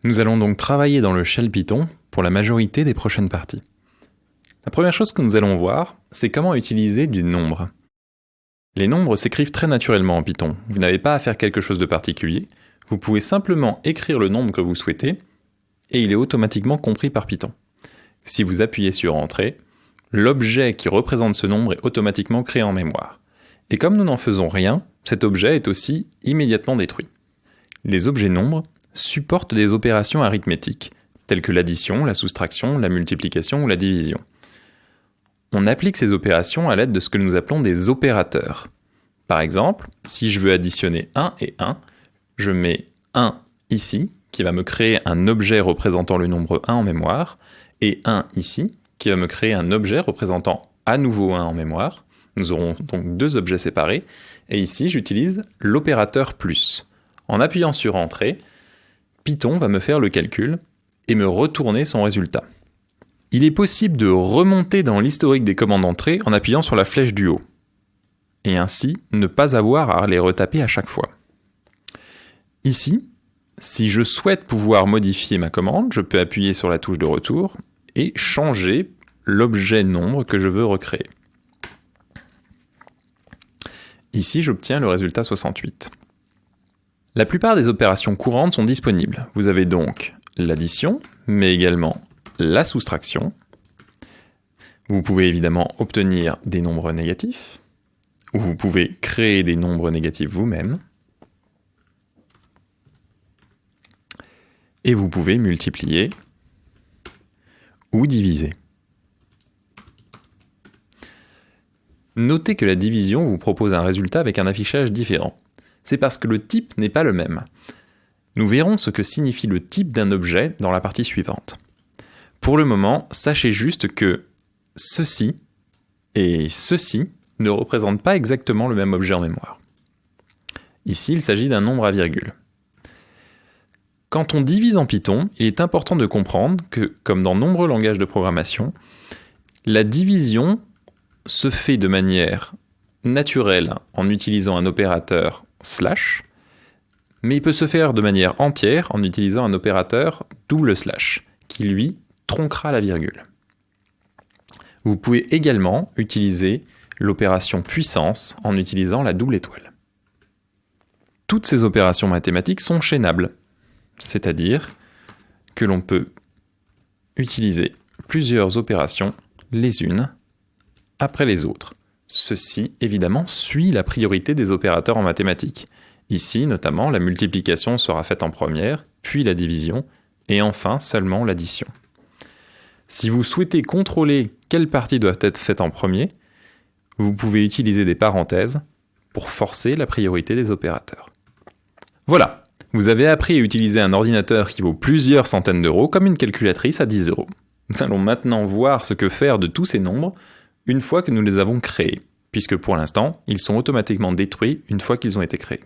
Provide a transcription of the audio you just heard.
Nous allons donc travailler dans le shell Python pour la majorité des prochaines parties. La première chose que nous allons voir, c'est comment utiliser du nombre. Les nombres s'écrivent très naturellement en Python. Vous n'avez pas à faire quelque chose de particulier. Vous pouvez simplement écrire le nombre que vous souhaitez et il est automatiquement compris par Python. Si vous appuyez sur Entrée, l'objet qui représente ce nombre est automatiquement créé en mémoire. Et comme nous n'en faisons rien, cet objet est aussi immédiatement détruit. Les objets nombres supportent des opérations arithmétiques, telles que l'addition, la soustraction, la multiplication ou la division. On applique ces opérations à l'aide de ce que nous appelons des opérateurs. Par exemple, si je veux additionner 1 et 1, je mets 1 ici, qui va me créer un objet représentant le nombre 1 en mémoire, et 1 ici, qui va me créer un objet représentant à nouveau 1 en mémoire. Nous aurons donc deux objets séparés, et ici j'utilise l'opérateur plus. En appuyant sur Entrée, Python va me faire le calcul et me retourner son résultat. Il est possible de remonter dans l'historique des commandes d'entrée en appuyant sur la flèche du haut, et ainsi ne pas avoir à les retaper à chaque fois. Ici, si je souhaite pouvoir modifier ma commande, je peux appuyer sur la touche de retour et changer l'objet nombre que je veux recréer. Ici, j'obtiens le résultat 68. La plupart des opérations courantes sont disponibles. Vous avez donc l'addition, mais également la soustraction. Vous pouvez évidemment obtenir des nombres négatifs, ou vous pouvez créer des nombres négatifs vous-même. Et vous pouvez multiplier ou diviser. Notez que la division vous propose un résultat avec un affichage différent. C'est parce que le type n'est pas le même. Nous verrons ce que signifie le type d'un objet dans la partie suivante. Pour le moment, sachez juste que ceci et ceci ne représentent pas exactement le même objet en mémoire. Ici, il s'agit d'un nombre à virgule. Quand on divise en Python, il est important de comprendre que, comme dans nombreux langages de programmation, la division se fait de manière naturelle en utilisant un opérateur slash, mais il peut se faire de manière entière en utilisant un opérateur double slash, qui lui tronquera la virgule. Vous pouvez également utiliser l'opération puissance en utilisant la double étoile. Toutes ces opérations mathématiques sont chaînables, c'est-à-dire que l'on peut utiliser plusieurs opérations les unes après les autres. Ceci, évidemment, suit la priorité des opérateurs en mathématiques. Ici, notamment, la multiplication sera faite en première, puis la division, et enfin seulement l'addition. Si vous souhaitez contrôler quelle partie doit être faite en premier, vous pouvez utiliser des parenthèses pour forcer la priorité des opérateurs. Voilà, vous avez appris à utiliser un ordinateur qui vaut plusieurs centaines d'euros comme une calculatrice à 10 euros. Nous allons maintenant voir ce que faire de tous ces nombres une fois que nous les avons créés, puisque pour l'instant, ils sont automatiquement détruits une fois qu'ils ont été créés.